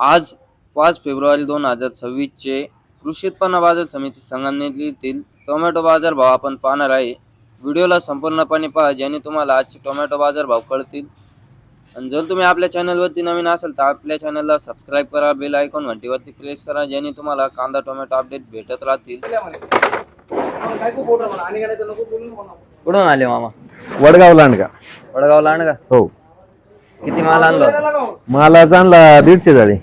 आज 5 फेब्रुवारी 2026 कृषी उत्पन्न बाजार समिती संगमनेर टोमॅटो बाजार भाव आपण पाहणार आहे। व्हिडिओला संपूर्णपणे पहा ज्याने तुम्हाला आजचे टोमॅटो बाजार भाव कळतील। आणि जर तुम्ही आपल्या चॅनलवरती नवीन असाल तर आपल्या चॅनलला सबस्क्राइब करा, बेल आयकॉन घंटीवरती प्रेस करा ज्याने तुम्हाला कांदा टोमॅटो अपडेट भेटत राहतील। कुठून आले मामा? वडगाव लांडगा. वडगाव लांडगा। हो. किती माल आणला होता? मालाच आणला 150 झाली.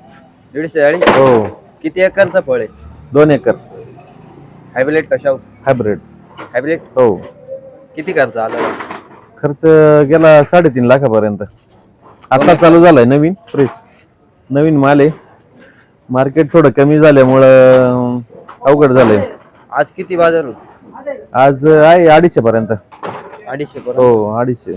150 झाली? हो. किती एकरचा फळ आहे? 2 एकर. हायब्रिड कशा? हायब्रिड. हायब्रिड? हो. किती खर्च आला? खर्च गेला 3.5 लाखापर्यंत. आता चालू झालाय नवीन फ्रेश नवीन माल आहे. मार्केट थोडं कमी झाल्यामुळं अवघड झालंय. आज किती बाजार होते? आज आहे 250 पर्यंत. 250 पर्यंत? हो 250.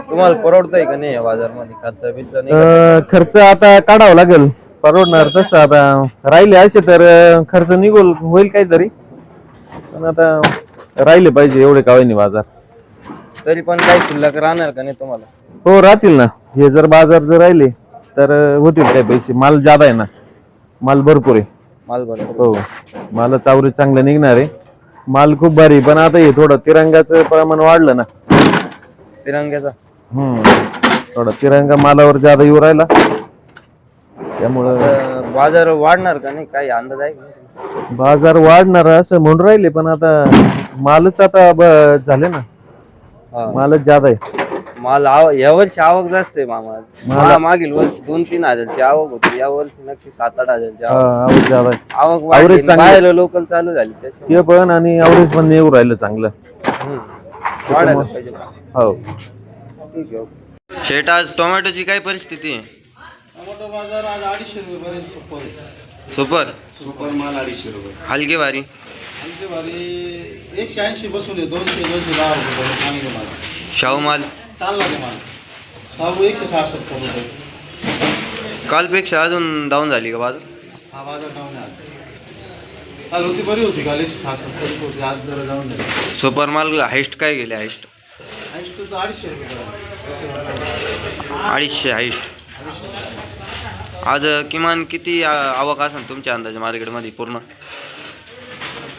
तुम्हाला परवडतोय का नाही या बाजारमध्ये खर्च बिर्च नाही? खर्च आता काढावा लागेल. परवडणार तसं आता राहिले असे तर खर्च निघून होईल काहीतरी, पण आता राहिले पाहिजे एवढे कावणी बाजार. तरी पण काही शिल्लक राहणार का नाही तुम्हाला? हो राहतील ना. हे जर बाजार जर राहिले तर होतील काही पैसे. माल ज्यादा आहे ना, माल भरपूर आहे. माल बरोबर? हो. माल चावरी चांगलं निघणार आहे. माल खूप भारी, पण आता हे थोडं तिरंगाचं प्रमाण वाढलं ना. तिरंग्याचा? थोडा तिरंगा मालावर ज्यादा येऊ राहिला त्यामुळं बाजार वाढणार का नाही काही अंदाज आहे का? बाजार वाढणार असं म्हणून राहिले, पण आता मालच आता झाले ना. मालच ज्यादा आहे. माल यावर्षी आवक जास्त आहे मामा. मागील वर्षी 2-3 हजारची आवक होती, या वर्षी नक्की 7-8 हजारची आवक ज्यादा आहे. आवक वाढली, लोकल चालू झाली ते पण, आणि अवरेज पण येऊ राहिलं चांगलं. वाढायला पाहिजे. हो. ठीक आहे. शेट आज टोमॅटोची काय परिस्थिती आहे? टोमॅटो बाजार आज 250 रुपये पर्यंत सुपर आहे. सुपर माल 250 रुपये. हलकी भारी? हलकी भारी 180 बसून आहे. 200-210 रुपये चांगले माल. शाहू माल चालला ते माल. शाहू 160-70 रुपये. कालपेक्षा अजून डाऊन झाली का बाजार? हा बाजार डाऊन आहे आज. काल होती बरी होती, काल 160-70 रुपये होती, आज जरा जाऊन झाली. सुपर माल हाईस्ट काय गेले? हाईस्ट 250 रुपये. 250 हाईस्ट. आज किमान किती आवक असेल तुमच्या अंदाजे मार्केटमध्ये पूर्ण?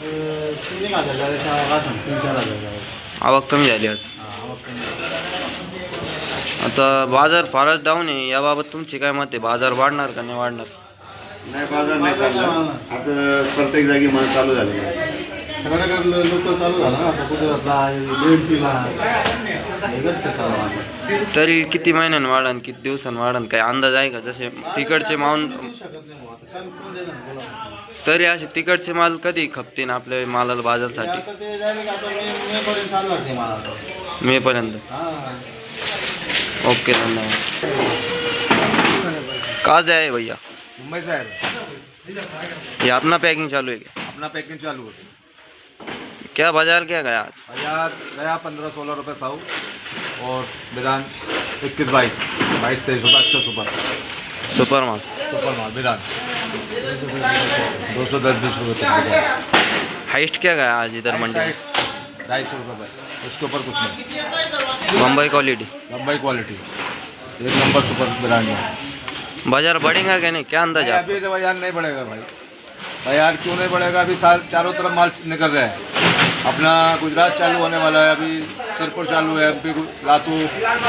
3,000 झाल्याची आवक असेल. 3-4 हजार आवक कमी झाली आज. आता बाजार फारच डाऊन आहे, याबाबत तुमचे काय मत आहे? बाजार वाढणार का नाही वाढणार? नाही, बाजार नाही चालला. आता प्रत्येक जागी माल चालू झालेला. सगळ्याकडे लोक चालू झाला ना. आता कुठे लेडकीला तरी किती महिन्यानं वाढन, किती दिवसांनी वाढन काही अंदाज आहे का? जसे तिकडचे माल तरी असे तिकडचे माल कधी खपतील आपल्या मालाला बाजारसाठी? मे पर्यंत? ओके, धन्यवाद. कहाँ से आए भैया? मुंबई से आए। ये अपना पैकिंग चालू है क्या? अपना पैकिंग चालू होती। क्या बाजार क्या गया आज? बाजार गया 15-16 रुपये साऊ, और बिदान 21-22, 22-23 रुपये। अच्छा सुपर माल? सुपर माल बिदान 210-20 रुपये। हाइस्ट क्या गया आज इधर मंडी में? 250 रुपये बस, उसके ऊपर कुछ नहीं। मुंबई क्वालिटी? मुंबई क्वालिटी एक नंबर सुपर बिदान में। बाजार बढ़ेगा क्या नहीं, क्या अंदाजा? अभी तो बाजार नहीं बढ़ेगा भाई। बाजार क्यों नहीं बढ़ेगा? अभी चारों तरफ माल निकल रहे हैं। अपना गुजरात चालू होने वाला है, अभी सिरपुर चालू है, MP लातू,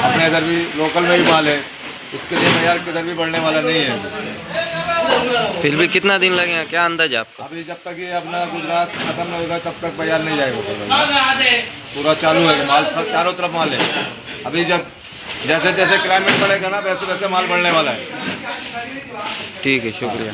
अपने इधर भी लोकल में ही माल है। इसके लिए बाजार किधर भी बढ़ने वाला नहीं है। फिर भी कितना दिन लगेगा, क्या अंदाजा आपका? अभी जब तक ये अपना गुजरात खत्म नहीं होगा तब तक बाजार नहीं जाएगा। पूरा चालू है माल, सब चारों तरफ माल है। अभी जब जैसे जैसे क्लाइमेट बढ़ेगा ना, वैसे वैसे माल बढ़ने वाला है। ठीक है, शुक्रिया।